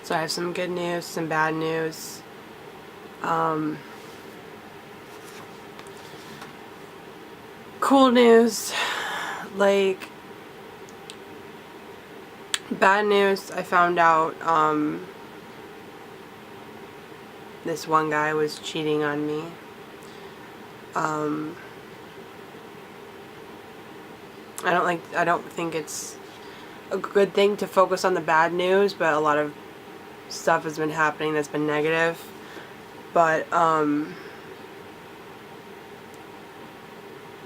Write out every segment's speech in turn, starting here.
So I have some good news, some bad news. Cool news, like, bad news, I found out this one guy was cheating on me. I don't think it's a good thing to focus on the bad news, but a lot of stuff has been happening that's been negative. But the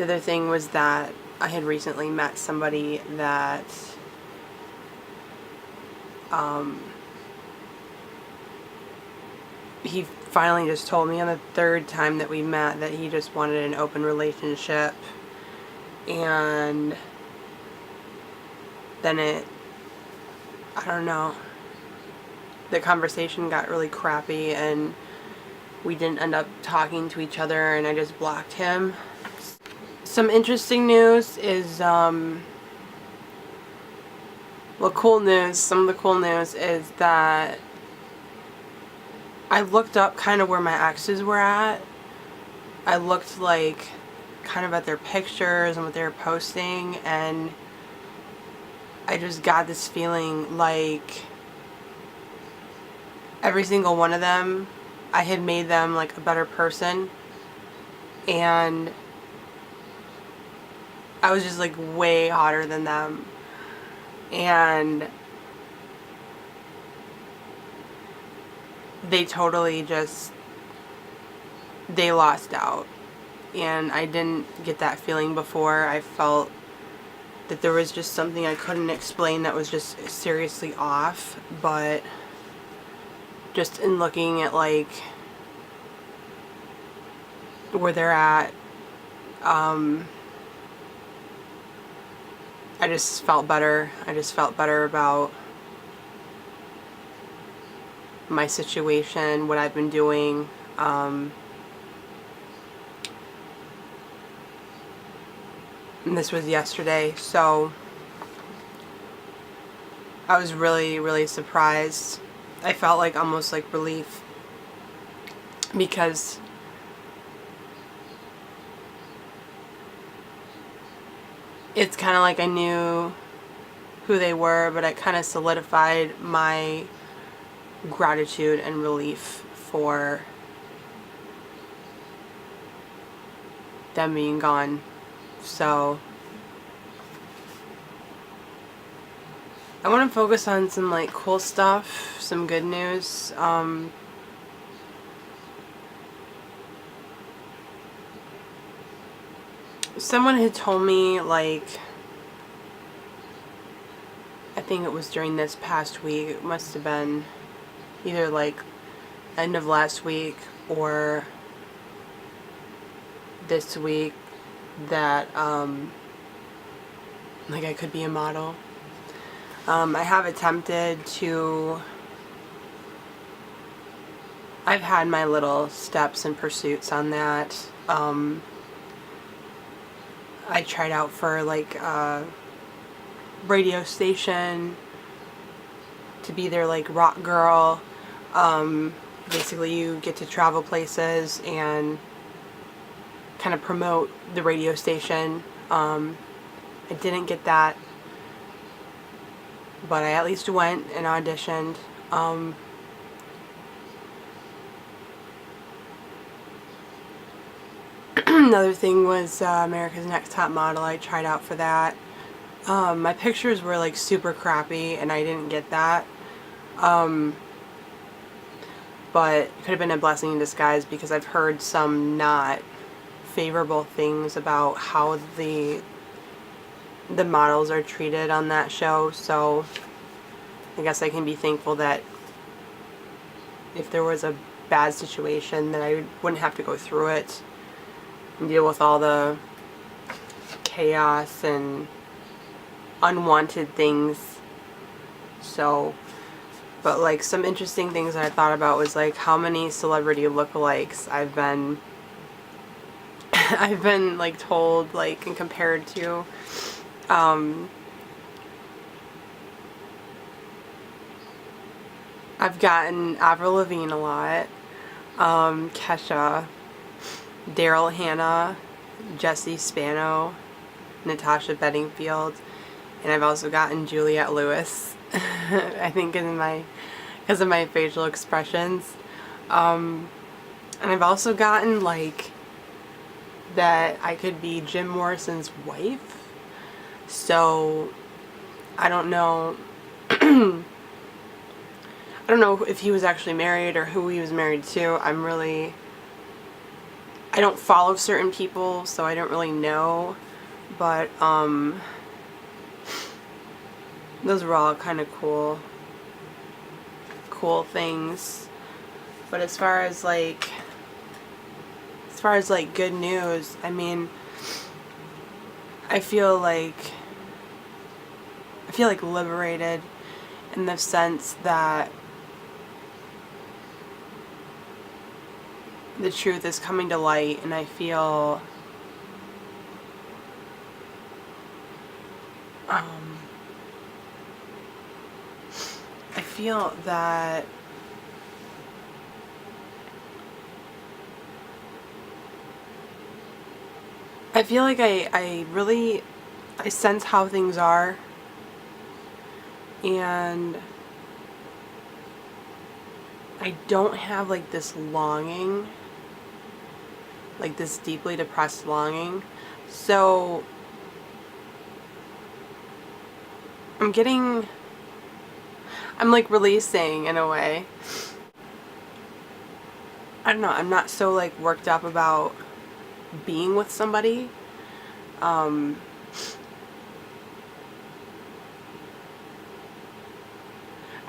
other thing was that I had recently met somebody that he finally just told me on the third time that we met that he just wanted an open relationship, and then I don't know, the conversation got really crappy and we didn't end up talking to each other, and I just blocked him. Some interesting news is, cool news, some of the cool news is that I looked up kind of where my exes were at. I looked like kind of at their pictures and what they were posting, and I just got this feeling like every single one of them, I had made them like a better person, and I was just like way hotter than them, and they totally just, they lost out. And I didn't get that feeling before. I felt that there was just something I couldn't explain that was just seriously off, but just in looking at like where they're at, I just felt better. I just felt better about my situation, what I've been doing. And this was yesterday, so I was really, really surprised. I felt like almost like relief, because it's kind of like I knew who they were, but it kind of solidified my gratitude and relief for them being gone. So I want to focus on some like cool stuff, some good news. Someone had told me, like, I think it was during this past week, it must have been either like end of last week or this week, that like I could be a model. I have attempted to, I've had my little steps and pursuits on that. I tried out for like a radio station to be their like rock girl. Basically you get to travel places and kind of promote the radio station. I didn't get that, but I at least went and auditioned. Another thing was America's Next Top Model. I tried out for that. My pictures were like super crappy and I didn't get that. But it could have been a blessing in disguise, because I've heard some not favorable things about how the models are treated on that show. So I guess I can be thankful that if there was a bad situation, that I wouldn't have to go through it and deal with all the chaos and unwanted things. So, but like some interesting things that I thought about was like how many celebrity lookalikes I've been I've been like told, like, and compared to. I've gotten Avril Lavigne a lot, Kesha, Daryl Hannah, Jessie Spano, Natasha Bedingfield, and I've also gotten Juliette Lewis. I think because of my facial expressions. And I've also gotten like that I could be Jim Morrison's wife. So I don't know. I don't know if he was actually married or who he was married to. I don't follow certain people, so I don't really know. But those were all kind of cool things. But as far as like good news, I mean, I feel like liberated in the sense that the truth is coming to light, and I feel that like I sense how things are, and I don't have like this longing, like this deeply depressed longing. So I'm like releasing in a way. I don't know, I'm not so like worked up about being with somebody. I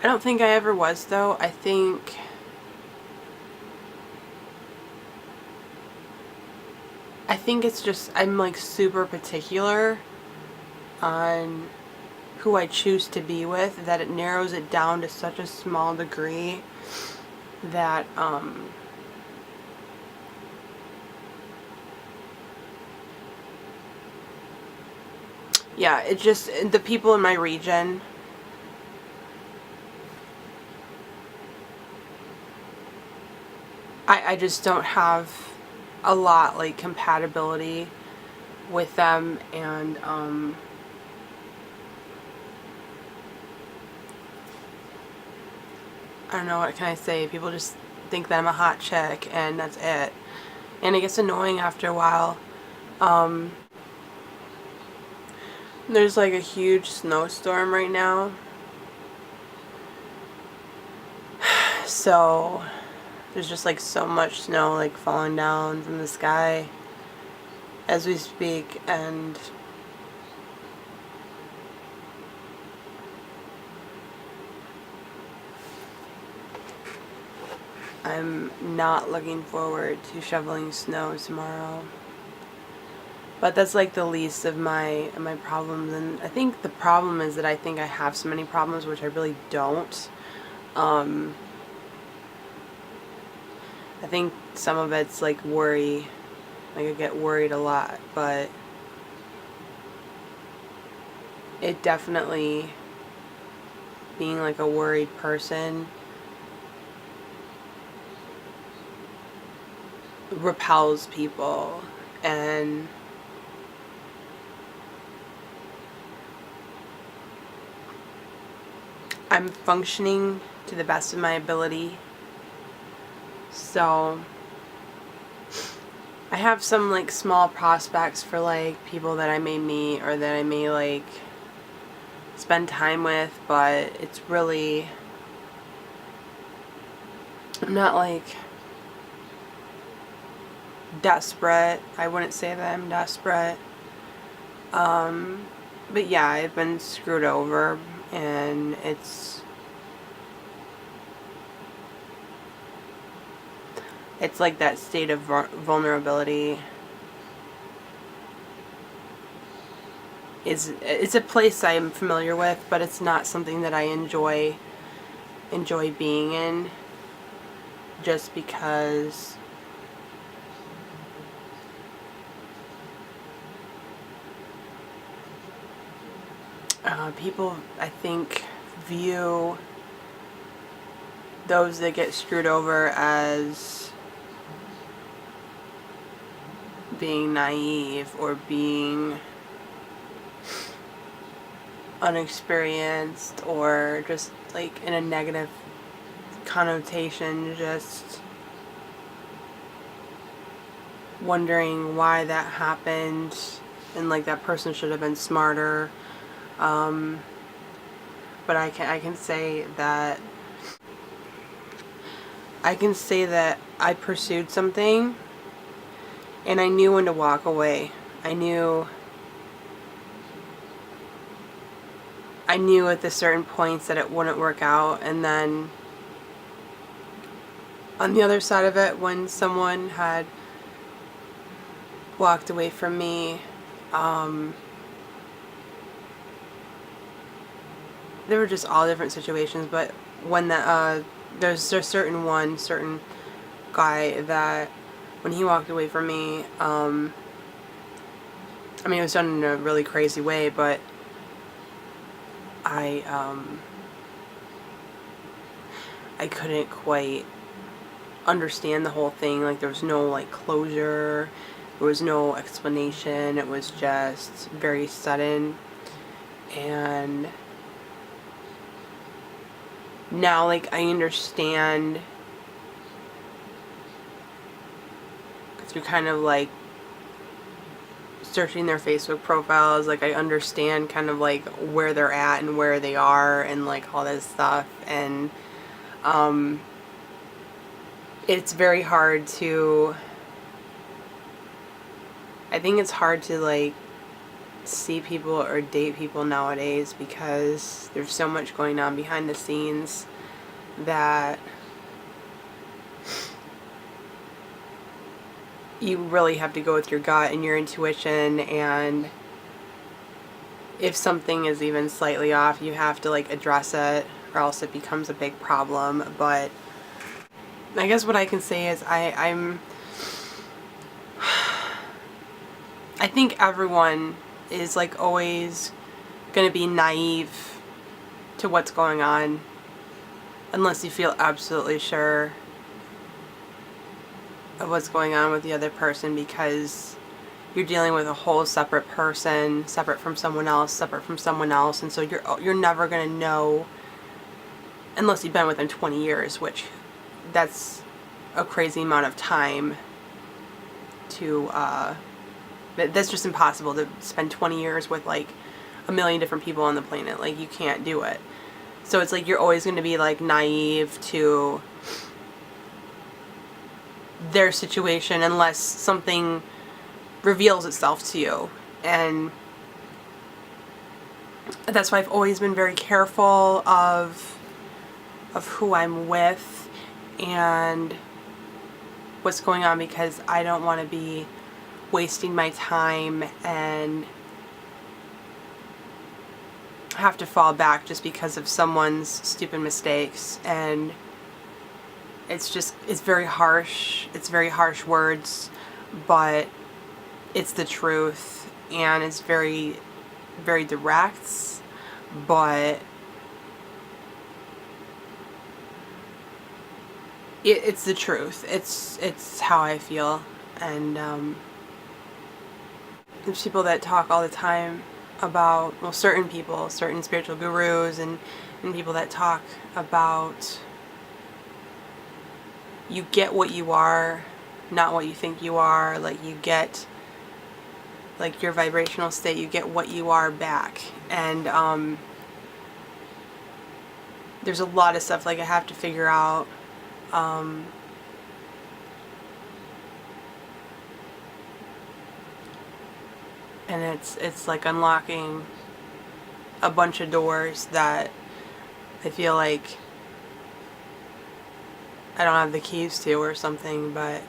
don't think I ever was, though. I think it's just I'm like super particular on who I choose to be with, that it narrows it down to such a small degree that yeah, it just, the people in my region, I just don't have a lot like compatibility with them, and I don't know, what can I say? People just think that I'm a hot chick, and that's it. And it gets annoying after a while. There's like a huge snowstorm right now. So there's just like so much snow like falling down from the sky as we speak, and I'm not looking forward to shoveling snow tomorrow. But that's like the least of my problems, and I think the problem is that I think I have so many problems, which I really don't. I think some of it's like worry, like I get worried a lot, but it definitely, being like a worried person, repels people, and I'm functioning to the best of my ability. So I have some like small prospects for like people that I may meet or that I may like spend time with, but it's really, I'm not like desperate. I wouldn't say that I'm desperate. But yeah, I've been screwed over, and it's like that state of vulnerability. It's a place I'm familiar with, but it's not something that I enjoy being in, just because people, I think, view those that get screwed over as being naive or being unexperienced or just like in a negative connotation, just wondering why that happened and like that person should have been smarter. But I can say that I pursued something and I knew when to walk away. I knew at the certain points that it wouldn't work out, and then on the other side of it, when someone had walked away from me, there were just all different situations, but when there's a certain guy that when he walked away from me, I mean, it was done in a really crazy way, but I couldn't quite understand the whole thing. Like, there was no like closure, there was no explanation, it was just very sudden. And now, like, I understand through kind of like searching their Facebook profiles, like I understand kind of like where they're at and where they are and like all this stuff. And it's very hard to, I think it's hard to like see people or date people nowadays because there's so much going on behind the scenes that you really have to go with your gut and your intuition, and if something is even slightly off, you have to like address it or else it becomes a big problem. But I guess what I can say is I think everyone is like always gonna be naive to what's going on unless you feel absolutely sure of what's going on with the other person, because you're dealing with a whole separate person, separate from someone else, and so you're never gonna know unless you've been with them 20 years, which that's a crazy amount of time to that's just impossible to spend 20 years with like a million different people on the planet. Like, you can't do it. So it's like you're always going to be like naive to their situation unless something reveals itself to you. And that's why I've always been very careful of who I'm with and what's going on, because I don't want to be wasting my time and have to fall back just because of someone's stupid mistakes. And it's very harsh. It's very harsh words, but it's the truth, and it's very, very direct, but it's the truth. It's how I feel. And there's people that talk all the time about, well, certain people, certain spiritual gurus and people that talk about you get what you are, not what you think you are. Like, you get like your vibrational state, you get what you are back. And there's a lot of stuff like I have to figure out. And it's like unlocking a bunch of doors that I feel like I don't have the keys to or something, but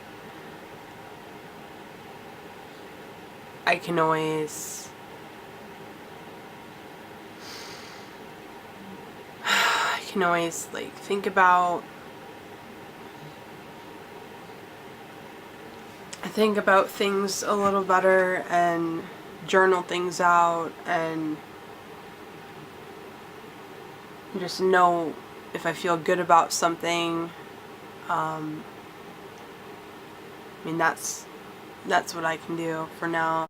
I can always like think about things a little better and journal things out and just know if I feel good about something, I mean, that's what I can do for now.